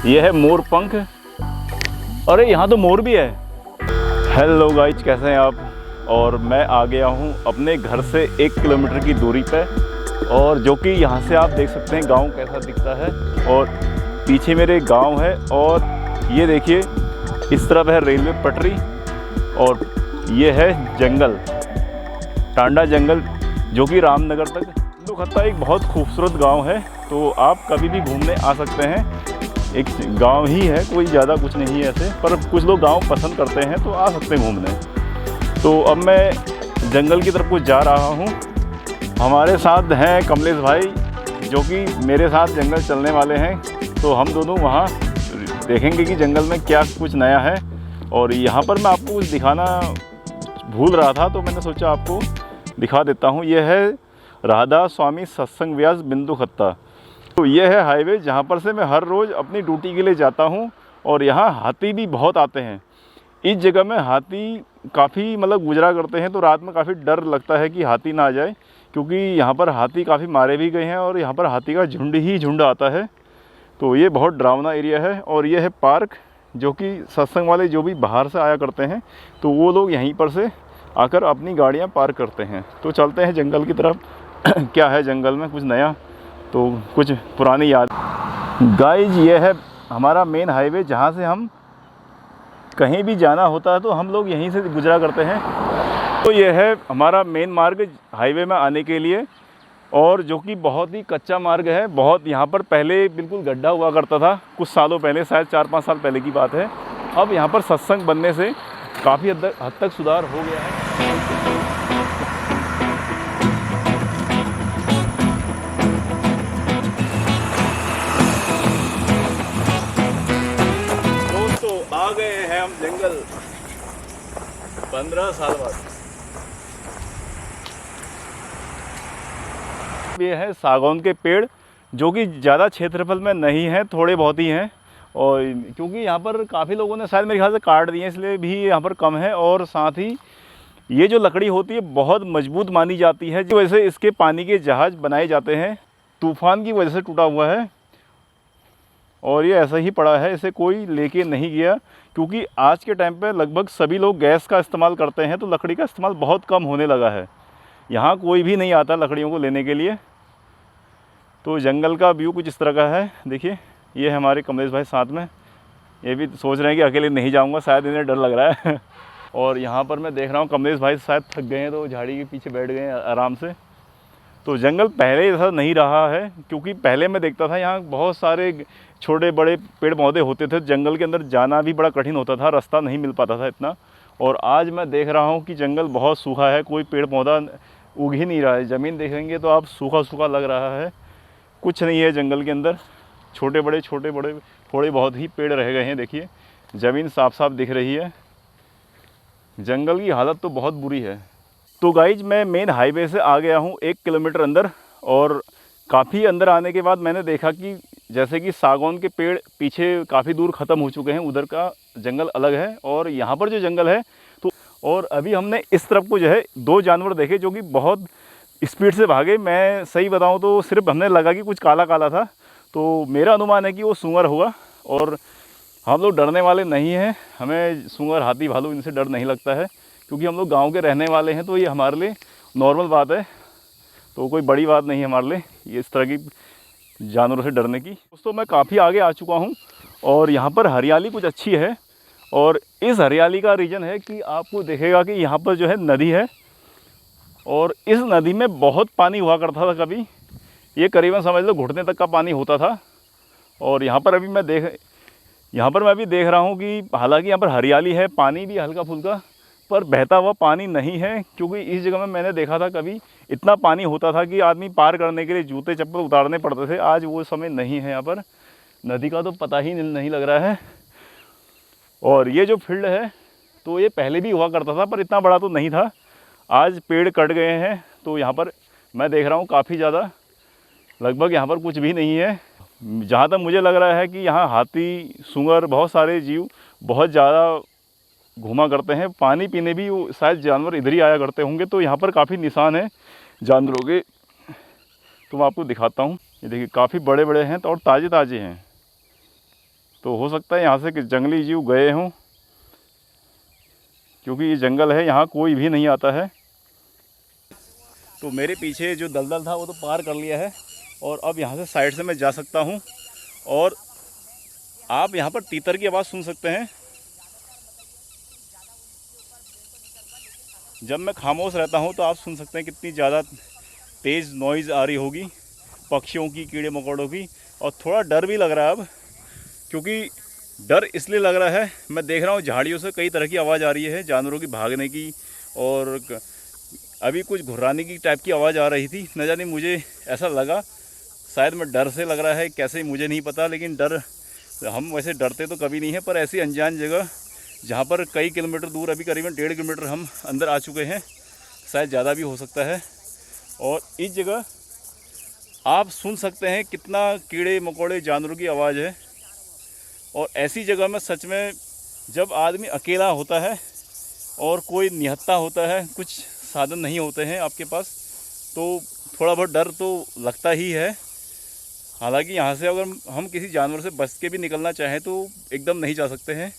ये है मोर पंख। अरे यहाँ तो मोर भी है। हेलो गाइज, कैसे हैं आप? और मैं आ गया हूँ अपने घर से 1 किलोमीटर की दूरी पे, और जो कि यहाँ से आप देख सकते हैं गांव कैसा दिखता है। और पीछे मेरे गांव है, और ये देखिए इस तरफ है रेलवे पटरी, और ये है जंगल, टांडा जंगल, जो कि रामनगर तक। बिंदु खत्ता एक बहुत खूबसूरत गांव है, तो आप कभी भी घूमने आ सकते हैं। एक गांव ही है, कोई ज़्यादा कुछ नहीं है ऐसे, पर कुछ लोग गांव पसंद करते हैं तो आ सकते हैं घूमने। तो अब मैं जंगल की तरफ कुछ जा रहा हूं। हमारे साथ हैं कमलेश भाई, जो कि मेरे साथ जंगल चलने वाले हैं। तो हम दोनों वहां देखेंगे कि जंगल में क्या कुछ नया है। और यहाँ पर मैं आपको कुछ दिखाना भूल रहा था, तो मैंने सोचा आपको दिखा देता हूँ। यह है राधा स्वामी सत्संग व्यास बिंदु खत्ता। तो ये है हाईवे, जहाँ पर से मैं हर रोज़ अपनी ड्यूटी के लिए जाता हूँ। और यहाँ हाथी भी बहुत आते हैं। इस जगह में हाथी काफ़ी गुजरा करते हैं, तो रात में काफ़ी डर लगता है कि हाथी ना आ जाए, क्योंकि यहाँ पर हाथी काफ़ी मारे भी गए हैं और यहाँ पर हाथी का झुंड ही झुंड आता है। तो ये बहुत डरावना एरिया है। और ये है पार्क, जो कि सत्संग वाले जो भी बाहर से आया करते हैं, तो वो लोग यहीं पर से आकर अपनी गाड़ियाँ पार्क करते हैं। तो चलते हैं जंगल की तरफ। क्या है जंगल में कुछ नया, तो कुछ पुरानी याद। गाइज, ये है हमारा मेन हाईवे, जहाँ से हम कहीं भी जाना होता है तो हम लोग यहीं से गुजरा करते हैं। तो ये है हमारा मेन मार्ग हाईवे में आने के लिए, और जो कि बहुत ही कच्चा मार्ग है। बहुत यहाँ पर पहले बिल्कुल गड्ढा हुआ करता था, कुछ सालों पहले, शायद 4-5 साल पहले की बात है। अब यहाँ पर सत्संग बनने से काफ़ी हद तक सुधार हो गया है। आ गए हैं हम जंगल 15 साल बाद। ये है सागौन के पेड़, जो कि ज़्यादा क्षेत्रफल में नहीं है, थोड़े बहुत ही हैं। और क्योंकि यहाँ पर काफ़ी लोगों ने शायद मेरे ख्याल से काट दिए, इसलिए भी यहाँ पर कम है। और साथ ही ये जो लकड़ी होती है बहुत मजबूत मानी जाती है, जो वैसे इसके पानी के जहाज़ बनाए जाते हैं। तूफान की वजह से टूटा हुआ है, और ये ऐसा ही पड़ा है, इसे कोई लेके नहीं गया। क्योंकि आज के टाइम पे लगभग सभी लोग गैस का इस्तेमाल करते हैं, तो लकड़ी का इस्तेमाल बहुत कम होने लगा है। यहाँ कोई भी नहीं आता लकड़ियों को लेने के लिए। तो जंगल का व्यू कुछ इस तरह का है। देखिए, ये हमारे कमलेश भाई साथ में, ये भी सोच रहे हैं कि अकेले नहीं जाऊँगा, शायद इन्हें डर लग रहा है। और यहाँ पर मैं देख रहा हूँ कमलेश भाई शायद थक गए हैं, तो झाड़ी के पीछे बैठ गए हैं आराम से। तो जंगल पहले ऐसा नहीं रहा है, क्योंकि पहले मैं देखता था यहाँ बहुत सारे छोटे बड़े पेड़ पौधे होते थे। जंगल के अंदर जाना भी बड़ा कठिन होता था, रास्ता नहीं मिल पाता था इतना। और आज मैं देख रहा हूँ कि जंगल बहुत सूखा है, कोई पेड़ पौधा उग ही नहीं रहा है। ज़मीन देखेंगे तो आप सूखा सूखा लग रहा है, कुछ नहीं है जंगल के अंदर। छोटे बड़े थोड़े बहुत ही पेड़ रह गए हैं। देखिए, ज़मीन साफ साफ दिख रही है। जंगल की हालत तो बहुत बुरी है। तो गाइज, मैं मेन हाईवे से आ गया हूँ 1 किलोमीटर अंदर, और काफ़ी अंदर आने के बाद मैंने देखा कि जैसे कि सागौन के पेड़ पीछे काफ़ी दूर ख़त्म हो चुके हैं, उधर का जंगल अलग है और यहाँ पर जो जंगल है। तो और अभी हमने इस तरफ को जो है 2 जानवर देखे, जो कि बहुत स्पीड से भागे। मैं सही बताऊँ तो सिर्फ हमने लगा कि कुछ काला काला था, तो मेरा अनुमान है कि वो सूअर होगा। और हम लोग डरने वाले नहीं हैं, हमें सूअर, हाथी, भालू इनसे डर नहीं लगता है, क्योंकि हम लोग गांव के रहने वाले हैं। तो ये हमारे लिए नॉर्मल बात है, तो कोई बड़ी बात नहीं है हमारे लिए ये इस तरह की जानवरों से डरने की। दोस्तों, मैं काफ़ी आगे आ चुका हूँ, और यहाँ पर हरियाली कुछ अच्छी है। और इस हरियाली का रीज़न है कि आपको देखेगा कि यहाँ पर जो है नदी है, और इस नदी में बहुत पानी हुआ करता था कभी। ये करीबन समझ लो घुटने तक का पानी होता था। और यहाँ पर मैं अभी देख रहा हूँ कि हालांकि यहाँ पर हरियाली है, पानी भी हल्का फुल्का, पर बहता हुआ पानी नहीं है। क्योंकि इस जगह में मैंने देखा था कभी इतना पानी होता था कि आदमी पार करने के लिए जूते चप्पल उतारने पड़ते थे। आज वो समय नहीं है। यहाँ पर नदी का तो पता ही नहीं लग रहा है। और ये जो फील्ड है, तो ये पहले भी हुआ करता था, पर इतना बड़ा तो नहीं था। आज पेड़ कट गए हैं, तो यहाँ पर मैं देख रहा हूँ काफ़ी ज़्यादा, लगभग यहाँ पर कुछ भी नहीं है। जहाँ तक मुझे लग रहा है कि यहाँ हाथी, सूअर, बहुत सारे जीव बहुत ज़्यादा घूमा करते हैं। पानी पीने भी वो शायद जानवर इधर ही आया करते होंगे। तो यहाँ पर काफ़ी निशान है जानवरों के, तो मैं आपको दिखाता हूँ। ये देखिए, काफ़ी बड़े बड़े हैं, तो और ताज़े ताज़े हैं। तो हो सकता है यहाँ से कि जंगली जीव गए हों, क्योंकि ये जंगल है, यहाँ कोई भी नहीं आता है। तो मेरे पीछे जो दलदल था वो तो पार कर लिया है और अब यहाँ से साइड से मैं जा सकता हूँ। और आप यहाँ पर तीतर की आवाज़ सुन सकते हैं। जब मैं खामोश रहता हूँ तो आप सुन सकते हैं कितनी ज़्यादा तेज़ नॉइज़ आ रही होगी पक्षियों की, कीड़े मकोड़ों की। और थोड़ा डर भी लग रहा है अब, क्योंकि डर इसलिए लग रहा है, मैं देख रहा हूँ झाड़ियों से कई तरह की आवाज़ आ रही है, जानवरों की भागने की, और अभी कुछ घुर्राने की टाइप की आवाज़ आ रही थी। न जाने मुझे ऐसा लगा, शायद मैं डर से लग रहा है, कैसे मुझे नहीं पता, लेकिन डर, हम वैसे डरते तो कभी नहीं है, पर ऐसी अनजान जगह जहाँ पर कई किलोमीटर दूर, अभी करीबन 1.5 किलोमीटर हम अंदर आ चुके हैं, शायद ज़्यादा भी हो सकता है। और इस जगह आप सुन सकते हैं कितना कीड़े मकोड़े जानवरों की आवाज़ है। और ऐसी जगह में सच में जब आदमी अकेला होता है और कोई निहत्था होता है, कुछ साधन नहीं होते हैं आपके पास, तो थोड़ा बहुत डर तो लगता ही है। हालांकि यहाँ से अगर हम किसी जानवर से बच के भी निकलना चाहें तो एकदम नहीं जा सकते हैं,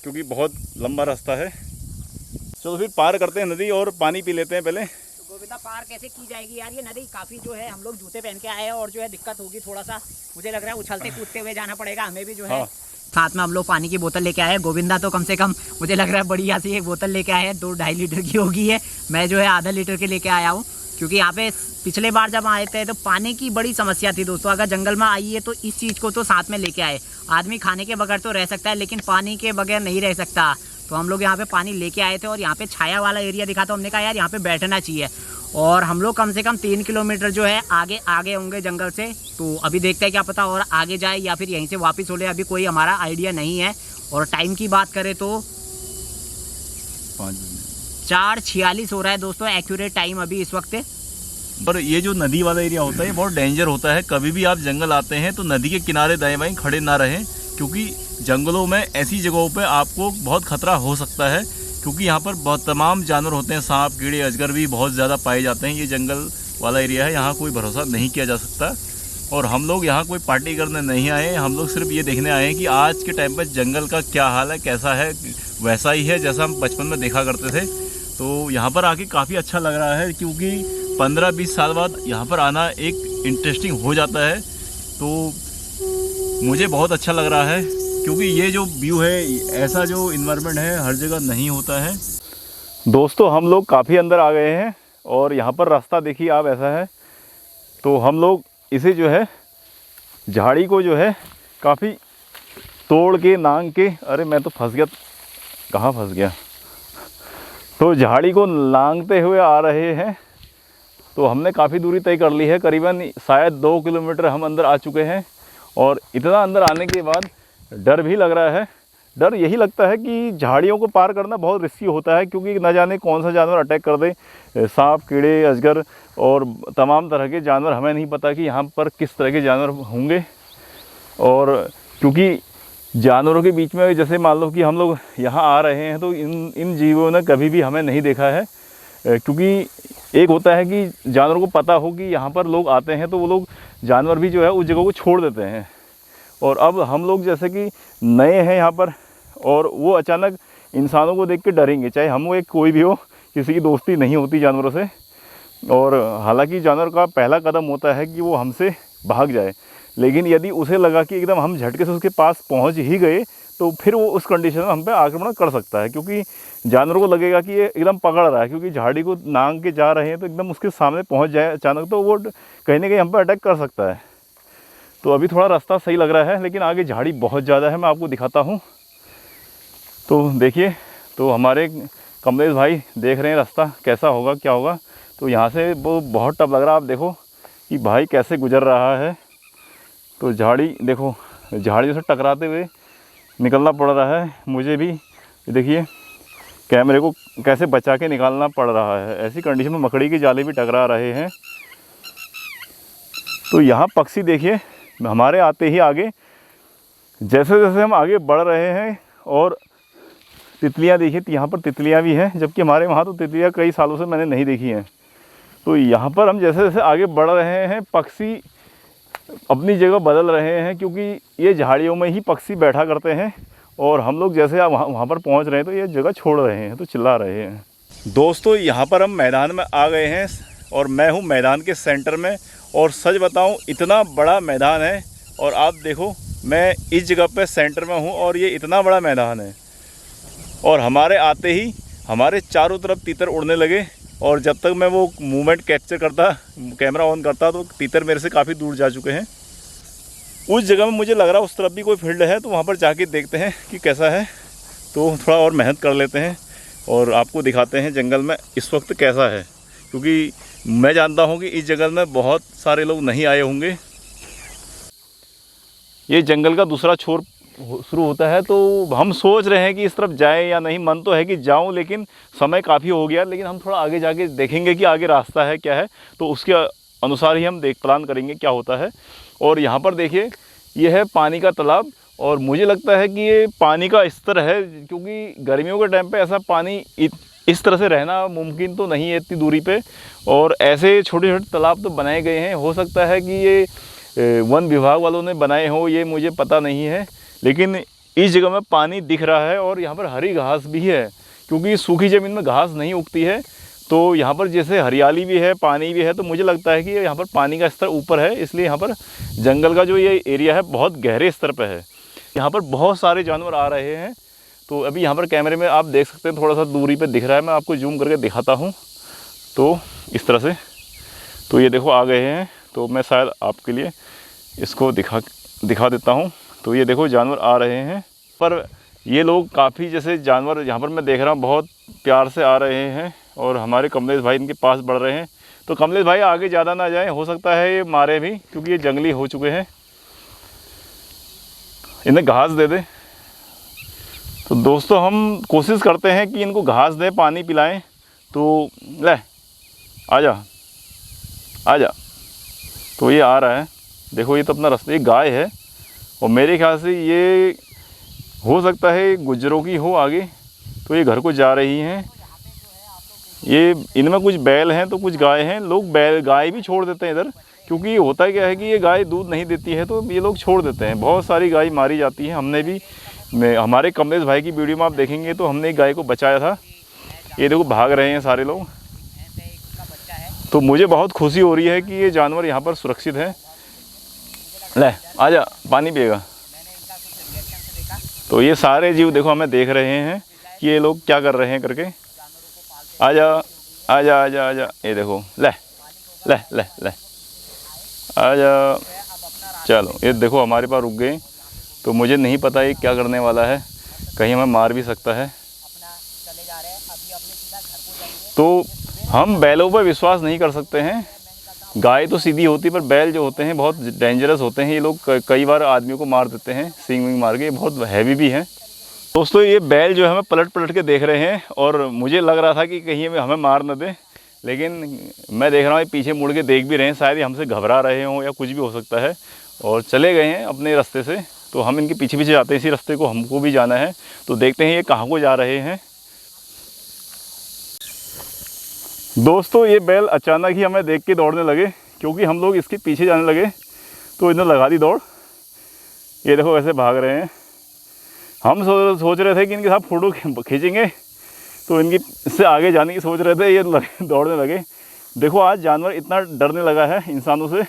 क्योंकि बहुत लंबा रास्ता है। चलो फिर पार करते हैं नदी और पानी पी लेते हैं पहले। तो गोविंदा पार कैसे की जाएगी यार, ये नदी काफ़ी जो है, हम लोग जूते पहन के आए हैं और जो है दिक्कत होगी थोड़ा सा, मुझे लग रहा है उछलते कूदते हुए जाना पड़ेगा हमें भी जो है। हाँ। साथ में हम लोग पानी की बोतल लेके आए हैं। गोविंदा तो कम से कम मुझे लग रहा है बढ़िया सी एक बोतल लेके आए हैं, 2-2.5 लीटर की होगी है। मैं जो है आधा लीटर के लेके आया हूँ, क्योंकि यहाँ पे पिछले बार जब आए थे तो पानी की बड़ी समस्या थी दोस्तों। अगर जंगल में आइए तो इस चीज़ को तो साथ में लेके आए। आदमी खाने के बगैर तो रह सकता है, लेकिन पानी के बगैर नहीं रह सकता। तो हम लोग यहाँ पे पानी लेके आए थे और यहाँ पे छाया वाला एरिया दिखा, तो हमने कहा यार यहाँ पे बैठना चाहिए। और हम लोग कम से कम 3 किलोमीटर जो है आगे होंगे जंगल से। तो अभी देखते हैं, क्या पता और आगे जाए या फिर यहीं से वापस हो ले, अभी कोई हमारा आइडिया नहीं है। और टाइम की बात करें तो 4:46 हो रहा है दोस्तों, एक्यूरेट टाइम अभी इस वक्त। पर ये जो नदी वाला एरिया होता है ये बहुत डेंजर होता है। कभी भी आप जंगल आते हैं तो नदी के किनारे दाएं बाएं खड़े ना रहें, क्योंकि जंगलों में ऐसी जगहों पे आपको बहुत खतरा हो सकता है, क्योंकि यहाँ पर बहुत तमाम जानवर होते हैं, सांप कीड़े अजगर भी बहुत ज़्यादा पाए जाते हैं। ये जंगल वाला एरिया है, यहाँ कोई भरोसा नहीं किया जा सकता। और हम लोग यहाँ कोई पार्टी करने नहीं आए, हम लोग सिर्फ ये देखने आए हैं कि आज के टाइम पर जंगल का क्या हाल है, कैसा है। वैसा ही है जैसा हम बचपन में देखा करते थे। तो यहाँ पर आके काफ़ी अच्छा लग रहा है, क्योंकि 15-20 साल बाद यहाँ पर आना एक इंटरेस्टिंग हो जाता है। तो मुझे बहुत अच्छा लग रहा है, क्योंकि ये जो व्यू है, ऐसा जो इन्वायरमेंट है हर जगह नहीं होता है। दोस्तों हम लोग काफ़ी अंदर आ गए हैं और यहाँ पर रास्ता देखिए आप, ऐसा है। तो हम लोग इसे जो है, झाड़ी को जो है काफ़ी तोड़ के नांग के, अरे मैं तो फंस गया, कहाँ फंस गया। तो झाड़ी को लांघते हुए आ रहे हैं। तो हमने काफ़ी दूरी तय कर ली है, करीबन शायद 2 किलोमीटर हम अंदर आ चुके हैं। और इतना अंदर आने के बाद डर भी लग रहा है। डर यही लगता है कि झाड़ियों को पार करना बहुत रिस्की होता है, क्योंकि न जाने कौन सा जानवर अटैक कर दे, सांप कीड़े अजगर और तमाम तरह के जानवर। हमें नहीं पता कि यहाँ पर किस तरह के जानवर होंगे। और क्योंकि जानवरों के बीच में, जैसे मान लो कि हम लोग यहाँ आ रहे हैं, तो इन जीवों ने कभी भी हमें नहीं देखा है। क्योंकि एक होता है कि जानवरों को पता हो कि यहाँ पर लोग आते हैं, तो वो लोग जानवर भी जो है उस जगह को छोड़ देते हैं। और अब हम लोग जैसे कि नए हैं यहाँ पर, और वो अचानक इंसानों को देख के डरेंगे, चाहे हम वो एक कोई भी हो, किसी की दोस्ती नहीं होती जानवरों से। और हालांकि जानवर का पहला कदम होता है कि वो हमसे भाग जाए, लेकिन यदि उसे लगा कि एकदम हम झटके से उसके पास पहुँच ही गए, तो फिर वो उस कंडीशन में हम पे आक्रमण कर सकता है। क्योंकि जानवरों को लगेगा कि ये एकदम पकड़ रहा है, क्योंकि झाड़ी को नांग के जा रहे हैं, तो एकदम उसके सामने पहुंच जाए अचानक, तो वो कहीं ना कहीं हम पे अटैक कर सकता है। तो अभी थोड़ा रास्ता सही लग रहा है, लेकिन आगे झाड़ी बहुत ज़्यादा है, मैं आपको दिखाता हूँ। तो देखिए, तो हमारे कमलेश भाई देख रहे हैं रास्ता कैसा होगा, क्या होगा। तो यहाँ से वो बहुत टफ लग रहा है, आप देखो कि भाई कैसे गुजर रहा है। तो झाड़ी देखो, झाड़ियों से टकराते हुए निकलना पड़ रहा है मुझे भी। देखिए कैमरे को कैसे बचा के निकालना पड़ रहा है। ऐसी कंडीशन में मकड़ी की जाले भी टकरा रहे हैं। तो यहाँ पक्षी देखिए, हमारे आते ही आगे, जैसे जैसे हम आगे बढ़ रहे हैं, और तितलियाँ देखिए, यहाँ पर तितलियाँ भी हैं, जबकि हमारे वहाँ तो तितलियाँ कई सालों से मैंने नहीं देखी हैं। तो यहाँ पर हम जैसे जैसे आगे बढ़ रहे हैं, पक्षी अपनी जगह बदल रहे हैं, क्योंकि ये झाड़ियों में ही पक्षी बैठा करते हैं और हम लोग जैसे अब वहाँ पर पहुँच रहे हैं तो ये जगह छोड़ रहे हैं, तो चिल्ला रहे हैं। दोस्तों यहाँ पर हम मैदान में आ गए हैं और मैं हूँ मैदान के सेंटर में, और सच बताऊँ इतना बड़ा मैदान है। और आप देखो मैं इस जगह पे सेंटर में हूँ और ये इतना बड़ा मैदान है, और हमारे आते ही हमारे चारों तरफ तीतर उड़ने लगे। और जब तक मैं वो मूवमेंट कैप्चर करता, कैमरा ऑन करता, तो तीतर मेरे से काफ़ी दूर जा चुके हैं। उस जगह में मुझे लग रहा है उस तरफ भी कोई फील्ड है, तो वहाँ पर जाके देखते हैं कि कैसा है। तो थोड़ा और मेहनत कर लेते हैं और आपको दिखाते हैं जंगल में इस वक्त कैसा है, क्योंकि मैं जानता हूँ कि इस जंगल में बहुत सारे लोग नहीं आए होंगे। ये जंगल का दूसरा छोर शुरू होता है, तो हम सोच रहे हैं कि इस तरफ जाएं या नहीं। मन तो है कि जाऊं, लेकिन समय काफ़ी हो गया। लेकिन हम थोड़ा आगे जाके देखेंगे कि आगे रास्ता है क्या है, तो उसके अनुसार ही हम प्लान करेंगे क्या होता है। और यहाँ पर देखिए ये है पानी का तालाब, और मुझे लगता है कि ये पानी का स्तर है, क्योंकि गर्मियों के टाइम पे ऐसा पानी इस तरह से रहना मुमकिन तो नहीं है इतनी दूरी पे। और ऐसे छोटे छोटे तालाब तो बनाए गए हैं, हो सकता है कि ये वन विभाग वालों ने बनाए हो, ये मुझे पता नहीं है। लेकिन इस जगह में पानी दिख रहा है और यहाँ पर हरी घास भी है, क्योंकि सूखी ज़मीन में घास नहीं उगती है। तो यहाँ पर जैसे हरियाली भी है, पानी भी है, तो मुझे लगता है कि यहाँ पर पानी का स्तर ऊपर है, इसलिए यहाँ पर जंगल का जो ये एरिया है बहुत गहरे स्तर पर है। यहाँ पर बहुत सारे जानवर आ रहे हैं। तो अभी यहाँ पर कैमरे में आप देख सकते हैं, थोड़ा सा दूरी पे दिख रहा है, मैं आपको जूम करके दिखाता हूँ। तो इस तरह से, तो ये देखो आ गए हैं, तो मैं शायद आपके लिए इसको दिखा देता हूँ। तो ये देखो जानवर आ रहे हैं, पर ये लोग काफ़ी जैसे जानवर यहाँ पर मैं देख रहा हूँ बहुत प्यार से आ रहे हैं, और हमारे कमलेश भाई इनके पास बढ़ रहे हैं। तो कमलेश भाई आगे ज़्यादा ना जाएं, हो सकता है ये मारे भी, क्योंकि ये जंगली हो चुके हैं। इन्हें घास दे दे। तो दोस्तों हम कोशिश करते हैं कि इनको घास दें, पानी पिलाएं। तो ले आजा। तो ये आ रहा है, देखो ये तो अपना रास्ता, ये गाय है, और मेरे ख्याल से ये हो सकता है गुज्जरों की हो आगे। तो ये घर को जा रही हैं। ये इनमें कुछ बैल हैं तो कुछ गाय हैं। लोग गाय भी छोड़ देते हैं इधर, क्योंकि होता क्या है कि ये गाय दूध नहीं देती है, तो ये लोग छोड़ देते हैं। बहुत सारी गाय मारी जाती है। हमने भी हमारे कमलेश भाई की वीडियो में आप देखेंगे तो हमने एक गाय को बचाया था। ये देखो भाग रहे हैं सारे लोग। तो मुझे बहुत खुशी हो रही है कि ये जानवर यहाँ पर सुरक्षित है। ले आजा, पानी पिएगा। तो ये सारे जीव देखो हमें देख रहे हैं कि ये लोग क्या कर रहे हैं करके। आजा। ये देखो ले आजा। चलो ये देखो हमारे पास रुक गए। तो मुझे नहीं पता ये क्या करने वाला है, कहीं हमें मार भी सकता है। तो हम बैलों पर विश्वास नहीं कर सकते हैं। गाय तो सीधी होती, पर बैल जो होते हैं बहुत डेंजरस होते हैं। ये लोग कई बार आदमियों को मार देते हैं, सींग विंग मार के, बहुत हैवी भी हैं। दोस्तों ये बैल जो है हमें पलट के देख रहे हैं, और मुझे लग रहा था कि कहीं हमें मार न दे, लेकिन मैं देख रहा हूँ पीछे मुड़ के देख भी रहे हैं। शायद ये हमसे घबरा रहे हों या कुछ भी हो सकता है, और चले गए हैं अपने रास्ते से। तो हम इनके पीछे जाते हैं, इसी रास्ते को हमको भी जाना है। तो देखते हैं ये कहाँ को जा रहे हैं। दोस्तों ये बैल अचानक ही हमें देख के दौड़ने लगे, क्योंकि हम लोग इसके पीछे जाने लगे, तो इन्हें लगा दी दौड़। ये देखो कैसे भाग रहे हैं। हम सोच रहे थे कि इनके साथ फ़ोटो खींचेंगे, तो इनकी इससे आगे जाने की सोच रहे थे, ये दौड़ने लगे। देखो आज जानवर इतना डरने लगा है इंसानों से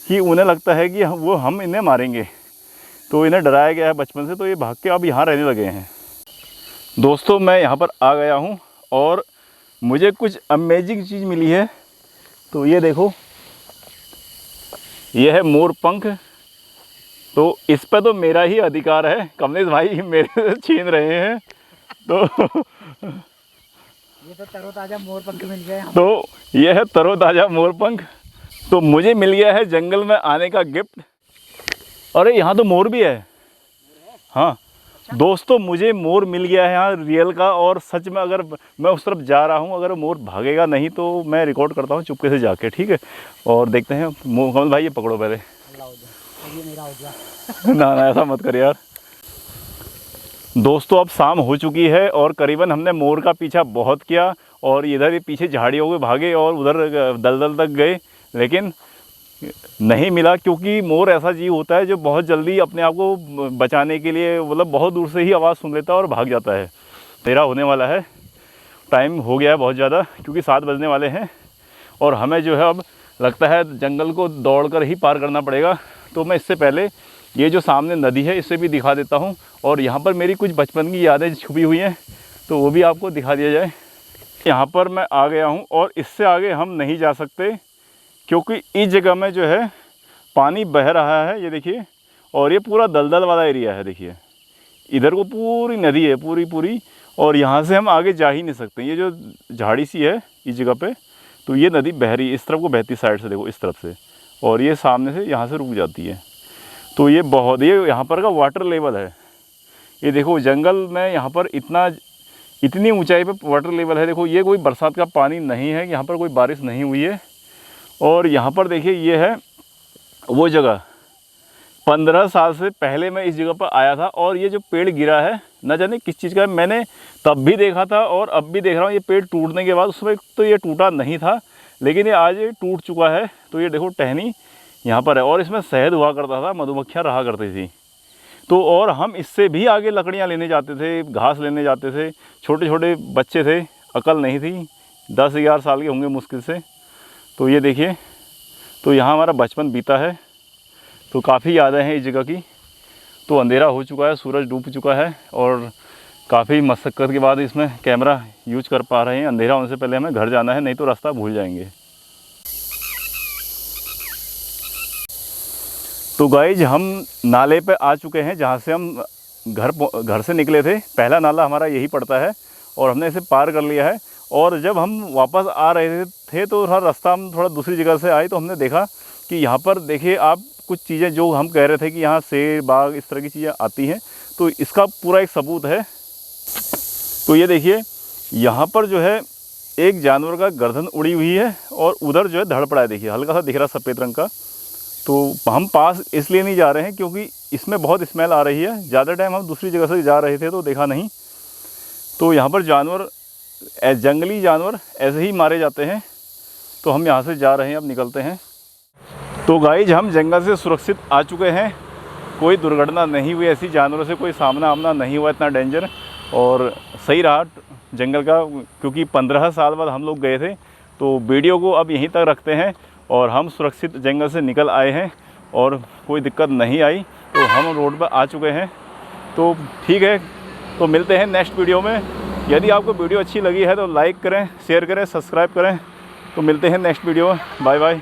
कि उन्हें लगता है कि हम इन्हें मारेंगे। तो इन्हें डराया गया है बचपन से, तो ये भाग के अब यहाँ रहने लगे हैं। दोस्तों मैं यहाँ पर आ गया हूँ और मुझे कुछ अमेजिंग चीज़ मिली है। तो ये देखो, ये है मोर पंख। तो इस पर तो मेरा ही अधिकार है, कमलेश भाई मेरे से छीन रहे हैं। तो ये तो तरोताज़ा मोर पंख मिल गया। तो ये है तरोताज़ा मोर पंख। तो मुझे मिल गया है जंगल में आने का गिफ्ट। अरे यहाँ तो मोर भी है। हाँ दोस्तों मुझे मोर मिल गया है यहाँ रियल का, और सच में अगर मैं उस तरफ जा रहा हूँ, अगर मोर भागेगा नहीं तो मैं रिकॉर्ड करता हूँ चुपके से जाके, ठीक है। और देखते हैं। कमल भाई ये पकड़ो पहले। ना ऐसा मत कर यार। दोस्तों अब शाम हो चुकी है और करीबन हमने मोर का पीछा बहुत किया, और इधर ये पीछे झाड़ियों के भागे और उधर दलदल तक गए, लेकिन नहीं मिला, क्योंकि मोर ऐसा जीव होता है जो बहुत जल्दी अपने आप को बचाने के लिए मतलब बहुत दूर से ही आवाज़ सुन लेता है और भाग जाता है। अंधेरा होने वाला है, टाइम हो गया है बहुत ज़्यादा, क्योंकि 7 बजने वाले हैं और हमें जो है अब लगता है जंगल को दौड़कर ही पार करना पड़ेगा। तो मैं इससे पहले ये जो सामने नदी है इसे भी दिखा देता हूँ, और यहाँ पर मेरी कुछ बचपन की यादें छुपी हुई हैं तो वो भी आपको दिखा दिया जाए। यहाँ पर मैं आ गया हूँ और इससे आगे हम नहीं जा सकते, क्योंकि इस जगह में जो है पानी बह रहा है, ये देखिए, और ये पूरा दलदल वाला एरिया है। देखिए इधर को पूरी नदी है पूरी, और यहाँ से हम आगे जा ही नहीं सकते। ये जो झाड़ी सी है इस जगह पे, तो ये नदी बह रही है, इस तरफ को बहती साइड से, देखो इस तरफ से, और ये सामने से यहाँ से रुक जाती है। तो ये बहुत, ये यहाँ पर का वाटर लेवल है, ये देखो जंगल में यहाँ पर इतनी ऊंचाई पे वाटर लेवल है। देखो ये कोई बरसात का पानी नहीं है, यहाँ पर कोई बारिश नहीं हुई है। और यहाँ पर देखिए ये है वो जगह, 15 साल से पहले मैं इस जगह पर आया था, और ये जो पेड़ गिरा है न जाने किस चीज़ का है, मैंने तब भी देखा था और अब भी देख रहा हूँ। ये पेड़ टूटने के बाद, उस वक्त तो ये टूटा नहीं था, लेकिन ये आज ये टूट चुका है। तो ये देखो टहनी यहाँ पर है, और इसमें शहद हुआ करता था, मधुमक्खियाँ रहा करती थी। तो और हम इससे भी आगे लकड़ियाँ लेने जाते थे, घास लेने जाते थे। छोटे छोटे बच्चे थे, अकल नहीं थी, 10-11 साल के होंगे मुश्किल से। तो ये देखिए, तो यहाँ हमारा बचपन बीता है, तो काफ़ी यादें हैं इस जगह की। तो अंधेरा हो चुका है, सूरज डूब चुका है, और काफ़ी मशक्क़त के बाद इसमें कैमरा यूज कर पा रहे हैं। अंधेरा होने से पहले हमें घर जाना है, नहीं तो रास्ता भूल जाएंगे। तो गाइज हम नाले पे आ चुके हैं, जहाँ से हम घर से निकले थे। पहला नाला हमारा यही पड़ता है और हमने इसे पार कर लिया है। और जब हम वापस आ रहे थे तो थोड़ा रास्ता हम थोड़ा दूसरी जगह से आए, तो हमने देखा कि यहाँ पर देखिए आप कुछ चीज़ें जो हम कह रहे थे कि यहाँ शेर बाघ इस तरह की चीज़ें आती हैं, तो इसका पूरा एक सबूत है। तो ये देखिए यहाँ पर जो है एक जानवर का गर्दन उड़ी हुई है, और उधर जो है धड़ पड़ा है, देखिए हल्का सा दिख रहा सफ़ेद रंग का। तो हम पास इसलिए नहीं जा रहे हैं क्योंकि इसमें बहुत स्मेल आ रही है। ज़्यादा टाइम हम दूसरी जगह से जा रहे थे तो देखा नहीं। तो यहाँ पर जानवर, जंगली जानवर ऐसे ही मारे जाते हैं। तो हम यहाँ से जा रहे हैं, अब निकलते हैं। तो गाइज हम जंगल से सुरक्षित आ चुके हैं, कोई दुर्घटना नहीं हुई, ऐसी जानवरों से कोई सामना आमना नहीं हुआ इतना डेंजर, और सही रहा जंगल का, क्योंकि 15 साल बाद हम लोग गए थे। तो वीडियो को अब यहीं तक रखते हैं, और हम सुरक्षित जंगल से निकल आए हैं और कोई दिक्कत नहीं आई। तो हम रोड पर आ चुके हैं। तो ठीक है, तो मिलते हैं नेक्स्ट वीडियो में। यदि आपको वीडियो अच्छी लगी है तो लाइक करें, शेयर करें, सब्सक्राइब करें। तो मिलते हैं नेक्स्ट वीडियो में। Bye bye.